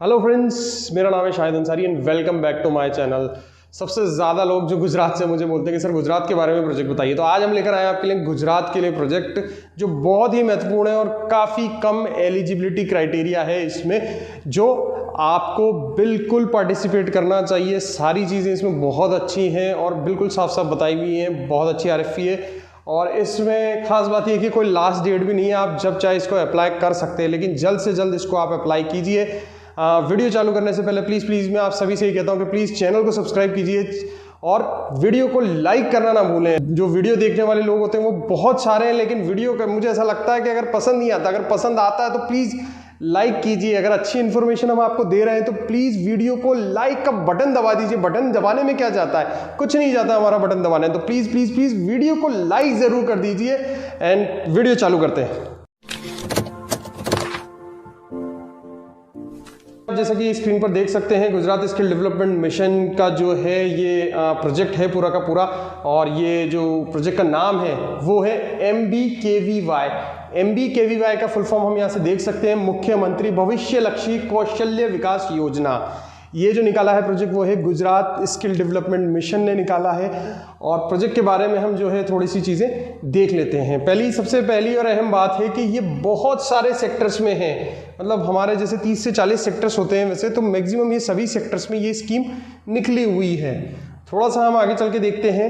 Hello friends, मेरा नाम है Shahid Ansari and welcome back to my channel. सबसे ज़्यादा लोग जो गुजरात से मुझे बोलते हैं कि सर गुजरात के बारे में प्रोजेक्ट बताइए, तो आज हम लेकर आए हैं आपके लिए गुजरात के लिए प्रोजेक्ट जो बहुत ही महत्वपूर्ण है और काफ़ी कम एलिजिबिलिटी क्राइटेरिया है इसमें, जो आपको बिल्कुल पार्टिसिपेट करना चाहिए। सारी चीज़ें इसमें बहुत अच्छी हैं और बिल्कुल साफ साफ बताई हुई हैं, बहुत अच्छी RFP है। और इसमें खास बात यह कि कोई लास्ट डेट भी नहीं है, आप जब चाहे इसको अप्लाई कर सकते हैं, लेकिन जल्द से जल्द इसको आप अप्लाई कीजिए। वीडियो चालू करने से पहले प्लीज़ मैं आप सभी से ही कहता हूं कि प्लीज़ चैनल को सब्सक्राइब कीजिए और वीडियो को लाइक करना ना भूलें। जो वीडियो देखने वाले लोग होते हैं वो बहुत सारे हैं, लेकिन वीडियो का मुझे ऐसा लगता है कि अगर पसंद नहीं आता, अगर पसंद आता है तो प्लीज़ लाइक कीजिए। अगर अच्छी इन्फॉर्मेशन हम आपको दे रहे हैं तो प्लीज़ वीडियो को लाइक का बटन दबा दीजिए। बटन दबाने में क्या जाता है, कुछ नहीं जाता हमारा बटन दबाने, तो प्लीज़ वीडियो को लाइक ज़रूर कर दीजिए। एंड वीडियो चालू करते हैं। जैसा कि स्क्रीन पर देख सकते हैं, गुजरात स्किल डेवलपमेंट मिशन का जो है ये प्रोजेक्ट है पूरा का पूरा, और ये जो प्रोजेक्ट का नाम है वो है MBKVY। MBKVY का फुल फॉर्म हम यहाँ से देख सकते हैं, मुख्यमंत्री भविष्य लक्ष्य कौशल्य विकास योजना। ये जो निकाला है प्रोजेक्ट वो है गुजरात स्किल डेवलपमेंट मिशन ने निकाला है। और प्रोजेक्ट के बारे में हम जो है थोड़ी सी चीज़ें देख लेते हैं। सबसे पहली और अहम बात है कि ये बहुत सारे सेक्टर्स में है, मतलब हमारे जैसे 30 से 40 सेक्टर्स होते हैं वैसे, तो मैक्सिमम ये सभी सेक्टर्स में ये स्कीम निकली हुई है। थोड़ा सा हम आगे चल के देखते हैं।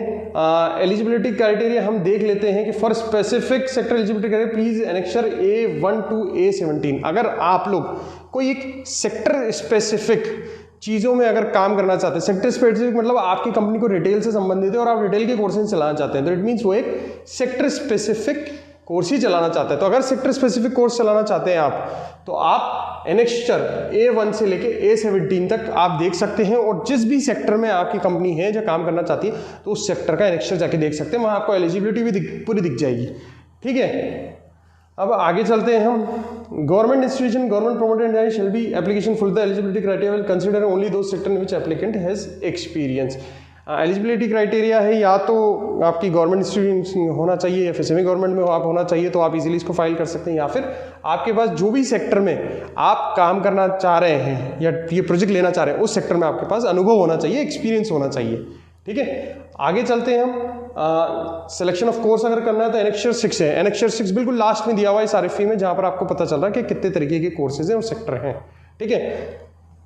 एलिजिबिलिटी क्राइटेरिया हम देख लेते हैं कि for specific sector eligibility criteria please annexure A1 to A17। अगर आप लोग कोई एक सेक्टर स्पेसिफिक चीज़ों में अगर काम करना चाहते हैं, सेक्टर स्पेसिफिक मतलब आपकी कंपनी को रिटेल से संबंधित है और आप रिटेल के कोर्सेज चलाना चाहते हैं, तो इट मीन्स वो एक सेक्टर स्पेसिफिक कोर्स ही चलाना चाहते हैं। तो अगर सेक्टर स्पेसिफिक कोर्स चलाना चाहते हैं आप, तो आप एनेक्स्चर A1 से लेके A17 तक आप देख सकते हैं, और जिस भी सेक्टर में आपकी कंपनी है जो काम करना चाहती है तो उस सेक्टर का एनेक्स्चर जाके देख सकते हैं, वहाँ आपको एलिजिबिलिटी भी पूरी दिख जाएगी। ठीक है, अब आगे चलते हैं हम। Government institution government promoted shall be application full the eligibility criteria will consider only दो sector in which applicant has experience. Eligibility criteria है, या तो आपकी गवर्नमेंट इंस्टीट्यूशन होना चाहिए या फिर सेमी गवर्नमेंट में आप होना चाहिए, तो आप इजीली इसको फाइल कर सकते हैं, या फिर आपके पास जो भी सेक्टर में आप काम करना चाह रहे हैं या ये प्रोजेक्ट लेना चाह रहे हैं उस सेक्टर में आपके पास अनुभव होना चाहिए, एक्सपीरियंस होना चाहिए। ठीक है, आगे चलते हैं हम। सिलेक्शन ऑफ कोर्स अगर करना है तो एनेक्स्चर 6 है। एनेक्स्चर 6 बिल्कुल लास्ट में दिया हुआ है इस RFP में, जहाँ पर आपको पता चल रहा है कि कितने तरीके के कोर्सेज हैं और सेक्टर हैं। ठीक है,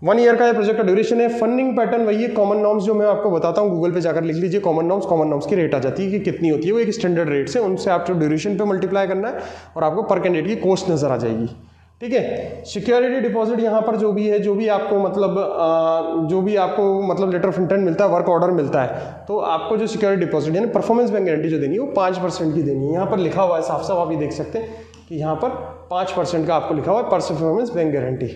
1 ईयर का ये प्रोजेक्ट का ड्यूरेशन है। फंडिंग पैटर्न वही है, कॉमन नॉर्म्स जो मैं आपको बताता हूँ, गूगल पे जाकर लिख लीजिए कॉमन नॉर्म्स की रेट आ जाती है कि कितनी होती है, वो एक स्टैंडर्ड रेट से, उनसे आपको ड्यूरेशन पे मल्टीप्लाई करना है और आपको पर कैंडिडेट की कॉस्ट नजर आ जाएगी। ठीक है, सिक्योरिटी डिपॉजिट यहाँ पर जो भी है, जो भी आपको मतलब लेटर ऑफ इंटेंट मिलता है, वर्क ऑर्डर मिलता है, तो आपको जो सिक्योरिटी डिपॉजिट यानी परफॉर्मेंस बैंक गारंटी जो देनी है वो 5% की देनी है। यहाँ पर लिखा हुआ है साफ साफ, आप ये देख सकते हैं कि यहाँ पर 5% का आपको लिखा हुआ है परफॉर्मेंस बैंक गारंटी।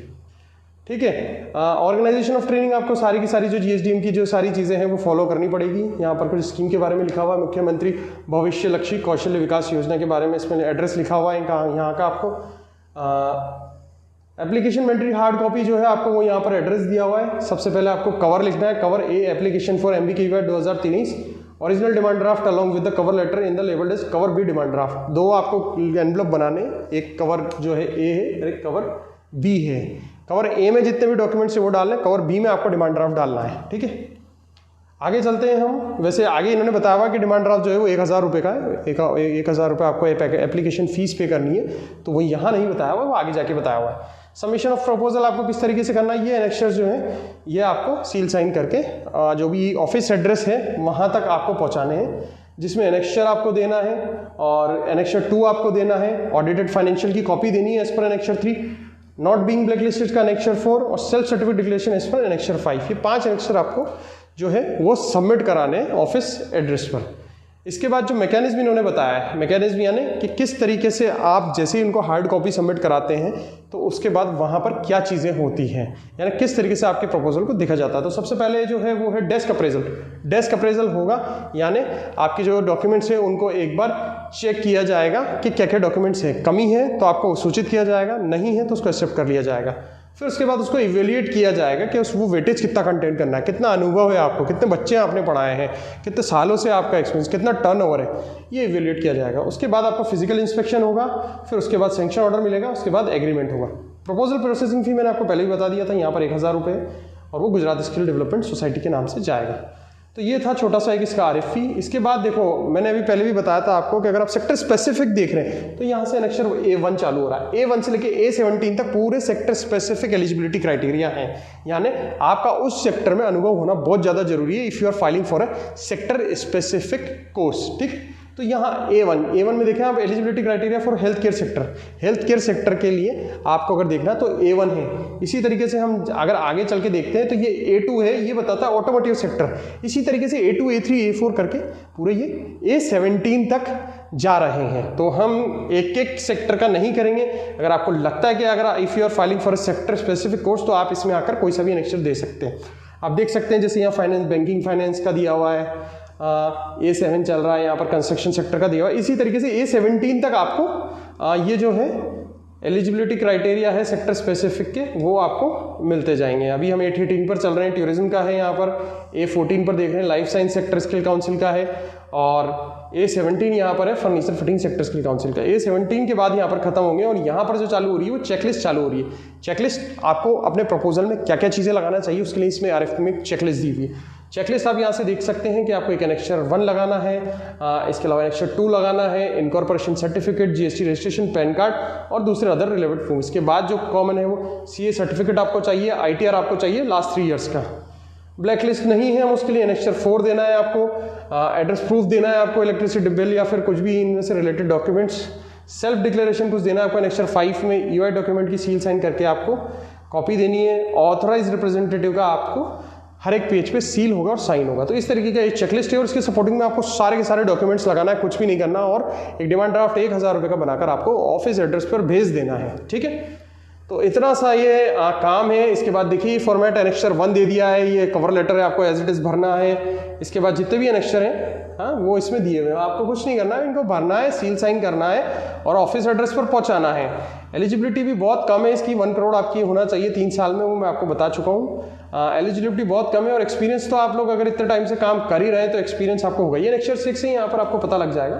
ठीक है, ऑर्गेनाइजेशन ऑफ ट्रेनिंग आपको सारी की सारी जो GSDM की जो सारी चीज़ें हैं वो फॉलो करनी पड़ेगी। यहाँ पर कुछ स्कीम के बारे में लिखा हुआ है, मुख्यमंत्री भविष्य लक्ष्य कौशल्य विकास योजना के बारे में, इसमें एड्रेस लिखा हुआ है यहाँ का आपको। एप्लीकेशन मेंटरी हार्ड कॉपी जो है आपको वो यहाँ पर एड्रेस दिया हुआ है। सबसे पहले आपको कवर लिखना है, cover A application for MBKVY 2023, original demand draft along with the cover letter in the labelled as cover B demand draft. दो आपको एनवलप बनाने, एक कवर जो है A है और एक कवर B है। कवर A में जितने भी डॉक्यूमेंट्स है वो डालना है, कवर B में आपको डिमांड ड्राफ्ट डालना है। ठीक है, आगे चलते हैं हम। वैसे आगे इन्होंने बताया हुआ कि डिमांड ड्राफ्ट जो है वो 1000 रुपये का है, 1000 रुपये आपको एप्लीकेशन फीस पे करनी है, तो वो यहाँ नहीं बताया हुआ, वो आगे जाके बताया हुआ है। सबमिशन ऑफ प्रपोजल आपको किस तरीके से करना है, ये एनेक्स्चर जो है ये आपको सील साइन करके जो भी ऑफिस एड्रेस है वहाँ तक आपको पहुँचाने हैं, जिसमें एनेक्स्चर आपको देना है और एनेक्स्चर 2 आपको देना है, ऑडिटेड फाइनेंशियल की कॉपी देनी है एज पर एनेक्स्चर 3, नॉट बीइंग ब्लैकलिस्टेड का एनेक्स्चर 4 और सेल्फ सर्टिफिकेट डिक्लेरेशन एज पर एनेक्स्चर 5। ये 5 एनेक्स्चर आपको जो है वो सबमिट कराने ऑफिस एड्रेस पर। इसके बाद जो मैकेनिज्म इन्होंने बताया है, मैकेनिज्म यानी कि किस तरीके से आप जैसे ही उनको हार्ड कॉपी सबमिट कराते हैं तो उसके बाद वहाँ पर क्या चीज़ें होती हैं, यानी किस तरीके से आपके प्रपोजल को देखा जाता है। तो सबसे पहले जो है वो है डेस्क अप्रेजल। डेस्क अप्रेजल होगा, यानी आपके जो डॉक्यूमेंट्स हैं उनको एक बार चेक किया जाएगा कि क्या क्या डॉक्यूमेंट्स हैं, कमी है तो आपको सूचित किया जाएगा, नहीं है तो उसको एक्सेप्ट कर लिया जाएगा। फिर उसके बाद उसको इवेल्युएट किया जाएगा कि वो वेटेज कितना कंटेंट करना है, कितना अनुभव है आपको, कितने बच्चे आपने पढ़ाए हैं, कितने सालों से आपका एक्सपीरियंस, कितना टर्नओवर है, ये इवेल्युएट किया जाएगा। उसके बाद आपका फिजिकल इंस्पेक्शन होगा, फिर उसके बाद सैंक्शन ऑर्डर मिलेगा, उसके बाद एग्रीमेंट होगा। प्रपोजल प्रोसेसिंग फ़ी मैंने आपको पहले ही बता दिया था, यहाँ पर 1000 रुपये और वो गुजरात स्किल डेवलपमेंट सोसाइटी के नाम से जाएगा। तो ये था छोटा सा एक इसका RFP। इसके बाद देखो मैंने अभी पहले भी बताया था आपको कि अगर आप सेक्टर स्पेसिफिक देख रहे हैं तो यहाँ से अक्षर A1 चालू हो रहा है। A1 से लेके A17 तक पूरे सेक्टर स्पेसिफिक एलिजिबिलिटी क्राइटेरिया हैं, यानी आपका उस सेक्टर में अनुभव होना बहुत ज़्यादा जरूरी है if you are filing for a sector specific course. ठीक, तो यहाँ A1 में देखें आप eligibility criteria for health care sector, health care sector के लिए आपको अगर देखना तो A1 है। इसी तरीके से हम अगर आगे चल के देखते हैं तो ये A2 है, ये बताता है ऑटोमोटिव सेक्टर। इसी तरीके से A2 A3 A4 करके पूरे ये A17 तक जा रहे हैं। तो हम एक एक सेक्टर का नहीं करेंगे। अगर आपको लगता है कि अगर if you are filing for sector specific course तो आप इसमें आकर कोई सा भी एनेक्चर दे सकते हैं। आप देख सकते हैं जैसे यहाँ फाइनेंस, बैंकिंग फाइनेंस का दिया हुआ है, A7 चल रहा है, यहाँ पर कंस्ट्रक्शन सेक्टर का दिया हुआ है। इसी तरीके से A17 तक आपको ये जो है एलिजिबिलिटी क्राइटेरिया है सेक्टर स्पेसिफिक के वो आपको मिलते जाएंगे। अभी हम A18 पर चल रहे हैं, टूरिज्म का है, यहाँ पर A14 पर देख रहे हैं life science sector skill council का है, और A17 यहाँ पर है furniture fitting sector skill council का। A17 के बाद यहाँ पर खत्म होंगे और यहाँ पर जो चालू हो रही है वो चेकलिस्ट चालू हो रही है। चेकलिस्ट आपको अपने प्रपोजल में क्या क्या चीज़ें लगाना चाहिए उसके लिए इसमें RFP में चेकलिस्ट दी हुई है। चेकलिस्ट आप यहाँ से देख सकते हैं कि आपको एक एनेक्चर 1 लगाना है, इसके अलावा एनेक्चर 2 लगाना है, incorporation certificate, GST registration, pan card और दूसरे अदर रिलेवेंट फॉर्म। इसके बाद जो कॉमन है वो CA सर्टिफिकेट आपको चाहिए, ITR आपको चाहिए लास्ट 3 ईयर्स का। ब्लैकलिस्ट नहीं है हम उसके लिए एनेक्चर 4 देना है आपको, एड्रेस प्रूफ देना है आपको, इलेक्ट्रिसिटी बिल या फिर कुछ भी इनमें से रिलेटेड डॉक्यूमेंट्स, सेल्फ डिक्लेरेशन कुछ देना है आपको एनेक्चर 5 में, UI डॉक्यूमेंट की सील साइन करके आपको कॉपी देनी है, ऑथराइज रिप्रेजेंटेटिव का आपको हर एक पेज पे सील होगा और साइन होगा। तो इस तरीके का एक चेकलिस्ट है और इसके सपोर्टिंग में आपको सारे के सारे डॉक्यूमेंट्स लगाना है, कुछ भी नहीं करना, और एक डिमांड ड्राफ्ट 1000 रुपये का बनाकर आपको ऑफिस एड्रेस पर भेज देना है। ठीक है, तो इतना सा ये काम है। इसके बाद देखिए फॉर्मेट एनेक्चर 1 दे दिया है, ये कवर लेटर है आपको एज इट इज भरना है। इसके बाद जितने भी एनेक्चर हैं वो इसमें दिए हुए हैं, आपको कुछ नहीं करना है, इनको भरना है, सील साइन करना है और ऑफिस एड्रेस पर पहुंचाना है। एलिजिबिलिटी भी बहुत कम है इसकी, 1 करोड़ आपकी होना चाहिए 3 साल में, वो मैं आपको बता चुका हूँ। एलिजिबिलिटी बहुत कम है और एक्सपीरियंस तो आप लोग अगर इतने टाइम से काम कर ही रहे हैं तो एक्सपीरियंस आपको होगा। ये एनेक्चर 6 से यहाँ पर आपको पता लग जाएगा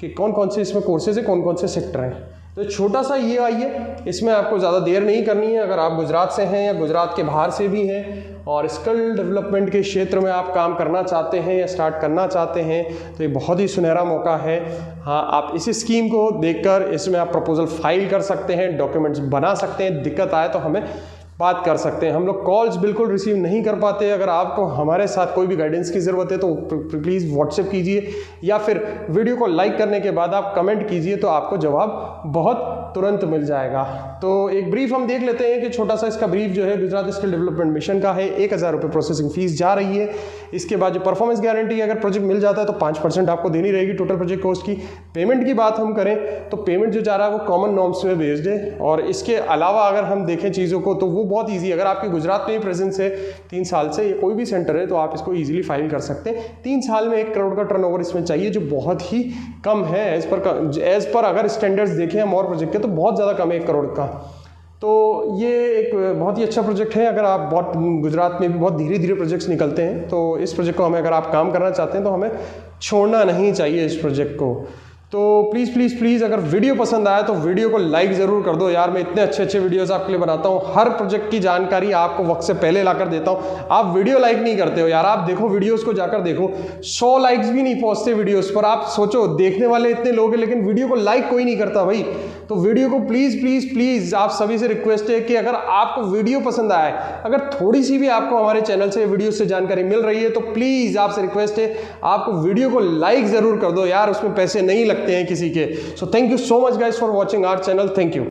कि कौन कौन से इसमें कोर्सेज है, कौन कौन से सेक्टर हैं। तो छोटा सा ये आइए, इसमें आपको ज़्यादा देर नहीं करनी है। अगर आप गुजरात से हैं या गुजरात के बाहर से भी हैं और स्किल डेवलपमेंट के क्षेत्र में आप काम करना चाहते हैं या स्टार्ट करना चाहते हैं तो ये बहुत ही सुनहरा मौका है। हाँ, आप इस स्कीम को देखकर इसमें आप प्रपोजल फाइल कर सकते हैं, डॉक्यूमेंट्स बना सकते हैं, दिक्कत आए तो हमें बात कर सकते हैं। हम लोग कॉल्स बिल्कुल रिसीव नहीं कर पाते। अगर आपको हमारे साथ कोई भी गाइडेंस की ज़रूरत है तो प्लीज़ व्हाट्सएप कीजिए या फिर वीडियो को लाइक करने के बाद आप कमेंट कीजिए तो आपको जवाब बहुत तुरंत मिल जाएगा। तो एक ब्रीफ हम देख लेते हैं कि छोटा सा इसका ब्रीफ जो है गुजरात स्किल डेवलपमेंट मिशन का है। 1000 रुपये प्रोसेसिंग फीस जा रही है। इसके बाद जो परफॉर्मेंस गारंटी अगर प्रोजेक्ट मिल जाता है तो 5% आपको देनी रहेगी टोटल प्रोजेक्ट कॉस्ट की। पेमेंट की बात हम करें तो पेमेंट जो जा रहा है वो कॉमन नॉर्म्स में बेस्ड है, और इसके अलावा अगर हम देखें चीज़ों को तो वो बहुत ईजी। अगर आपकी गुजरात में ही प्रेजेंस है 3 साल से, ये कोई भी सेंटर है तो आप इसको ईजिली फाइल कर सकते हैं। 3 साल में 1 करोड़ का टर्नओवर इसमें चाहिए, जो बहुत ही कम है एज पर अगर स्टैंडर्ड्स देखें हम और प्रोजेक्ट के तो बहुत ज़्यादा कम है 1 करोड़ का। तो ये एक बहुत ही अच्छा प्रोजेक्ट है। अगर आप बहुत गुजरात में भी बहुत धीरे धीरे प्रोजेक्ट्स निकलते हैं तो इस प्रोजेक्ट को हमें अगर आप काम करना चाहते हैं तो हमें छोड़ना नहीं चाहिए इस प्रोजेक्ट को। तो प्लीज़ प्लीज़ प्लीज़ अगर वीडियो पसंद आया तो वीडियो को लाइक ज़रूर कर दो यार। मैं इतने अच्छे अच्छे वीडियोस आपके लिए बनाता हूँ, हर प्रोजेक्ट की जानकारी आपको वक्त से पहले लाकर देता हूँ। आप वीडियो लाइक नहीं करते हो यार। आप देखो वीडियोस को जाकर देखो, 100 लाइक्स भी नहीं पहुँचते वीडियोस पर। आप सोचो देखने वाले इतने लोग हैं लेकिन वीडियो को लाइक कोई नहीं करता भाई। तो वीडियो को प्लीज़ प्लीज़ प्लीज़ आप सभी से रिक्वेस्ट है कि अगर आपको वीडियो पसंद आए, अगर थोड़ी सी भी आपको हमारे चैनल से वीडियो से जानकारी मिल रही है तो प्लीज़ आपसे रिक्वेस्ट है आपको वीडियो को लाइक ज़रूर कर दो यार, उसमें पैसे नहीं लगते हैं किसी के। So thank you so much guys for watching our channel. Thank you.